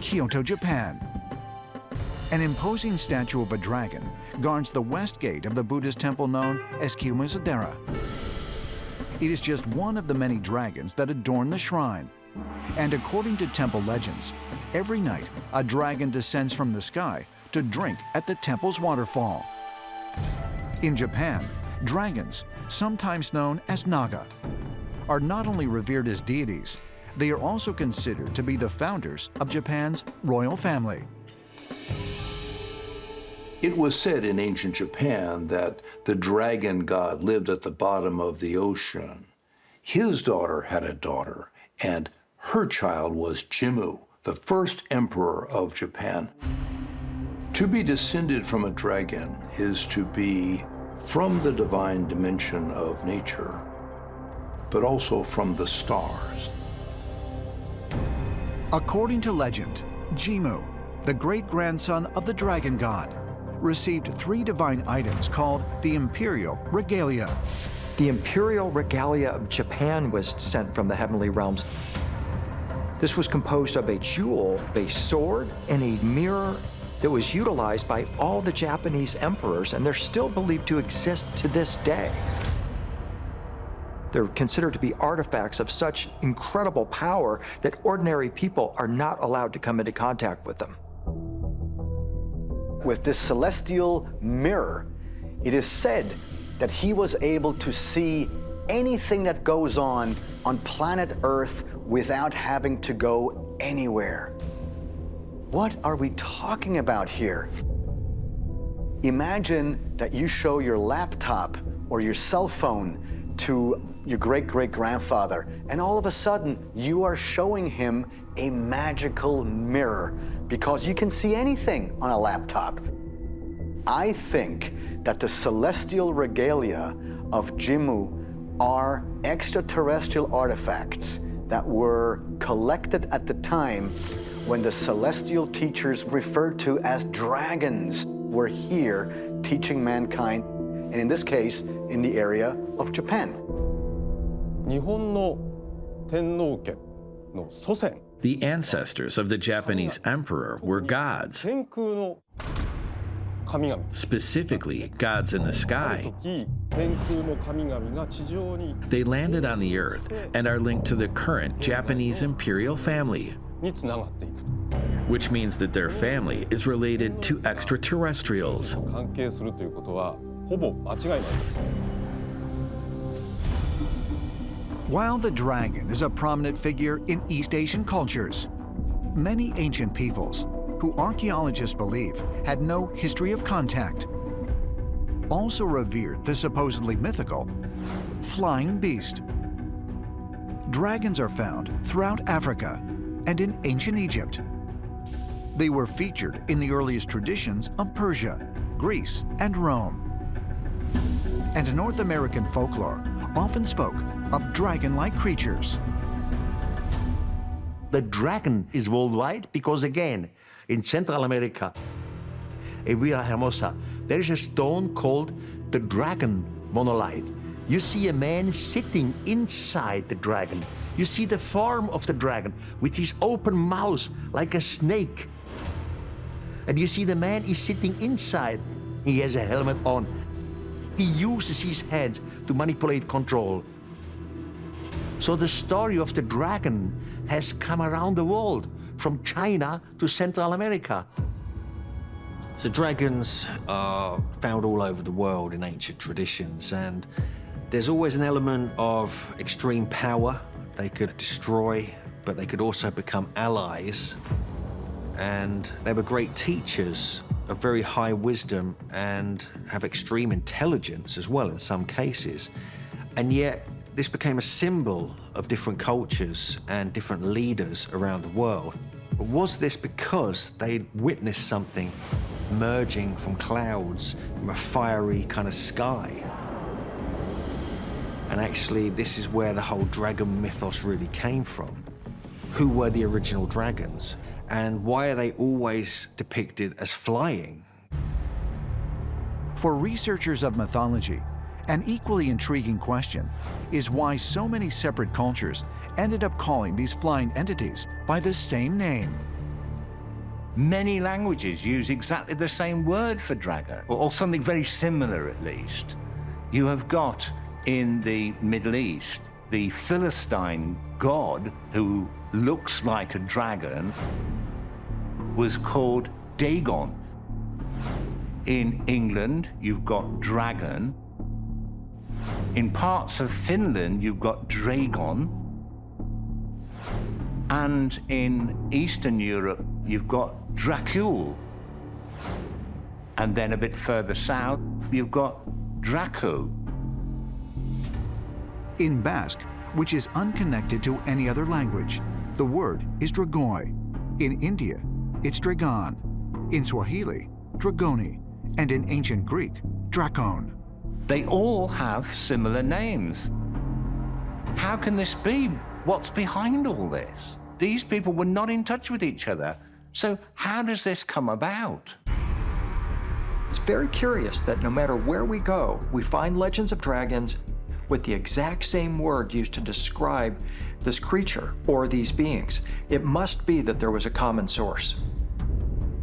Kyoto, Japan. An imposing statue of a dragon guards the west gate of the Buddhist temple known as Kiyomizu-dera. It is just one of the many dragons that adorn the shrine. And according to temple legends, every night a dragon descends from the sky to drink at the temple's waterfall. In Japan, dragons, sometimes known as naga, are not only revered as deities, they are also considered to be the founders of Japan's royal family. It was said in ancient Japan that the dragon god lived at the bottom of the ocean. His daughter had a daughter, and her child was Jimmu, the first emperor of Japan. To be descended from a dragon is to be from the divine dimension of nature, but also from the stars. According to legend, Jimmu, the great-grandson of the dragon god, received 3 divine items called the Imperial Regalia. The Imperial Regalia of Japan was sent from the heavenly realms. This was composed of a jewel, a sword, and a mirror that was utilized by all the Japanese emperors, and they're still believed to exist to this day. They're considered to be artifacts of such incredible power that ordinary people are not allowed to come into contact with them. With this celestial mirror, it is said that he was able to see anything that goes on planet Earth without having to go anywhere. What are we talking about here? Imagine that you show your laptop or your cell phone to your great-great-grandfather, and all of a sudden you are showing him a magical mirror because you can see anything on a laptop. I think that the celestial regalia of Jimmu are extraterrestrial artifacts that were collected at the time when the celestial teachers referred to as dragons were here teaching mankind, and in this case, in the area of Japan. The ancestors of the Japanese emperor were gods, specifically gods in the sky. They landed on the earth and are linked to the current Japanese imperial family, which means that their family is related to extraterrestrials. While the dragon is a prominent figure in East Asian cultures, many ancient peoples, who archaeologists believe had no history of contact, also revered the supposedly mythical flying beast. Dragons are found throughout Africa and in ancient Egypt. They were featured in the earliest traditions of Persia, Greece, and Rome. And North American folklore often spoke of dragon-like creatures. The dragon is worldwide because, again, in Central America, in Villahermosa, there is a stone called the dragon monolith. You see a man sitting inside the dragon. You see the form of the dragon with his open mouth like a snake. And you see the man is sitting inside. He has a helmet on. He uses his hands to manipulate control. So the story of the dragon has come around the world, from China to Central America. So dragons are found all over the world in ancient traditions, and there's always an element of extreme power. They could destroy, but they could also become allies. And they were great teachers of very high wisdom and have extreme intelligence as well in some cases. And yet, this became a symbol of different cultures and different leaders around the world. But was this because they witnessed something emerging from clouds, from a fiery kind of sky? And actually, this is where the whole dragon mythos really came from. Who were the original dragons? And why are they always depicted as flying? For researchers of mythology, an equally intriguing question is why so many separate cultures ended up calling these flying entities by the same name. Many languages use exactly the same word for dragon, or something very similar at least. You have got in the Middle East the Philistine god who looks like a dragon was called Dagon. In England, you've got dragon. In parts of Finland, you've got Dragon. And in Eastern Europe, you've got Dracul. And then a bit further south, you've got Draco. In Basque, which is unconnected to any other language, the word is Dragoi. In India, it's Dragon. In Swahili, Dragoni. And in ancient Greek, Drakon. They all have similar names. How can this be? What's behind all this? These people were not in touch with each other. So how does this come about? It's very curious that no matter where we go, we find legends of dragons with the exact same word used to describe this creature or these beings. It must be that there was a common source.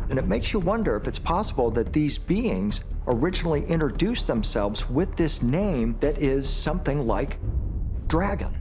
And it makes you wonder if it's possible that these beings originally introduced themselves with this name that is something like dragon.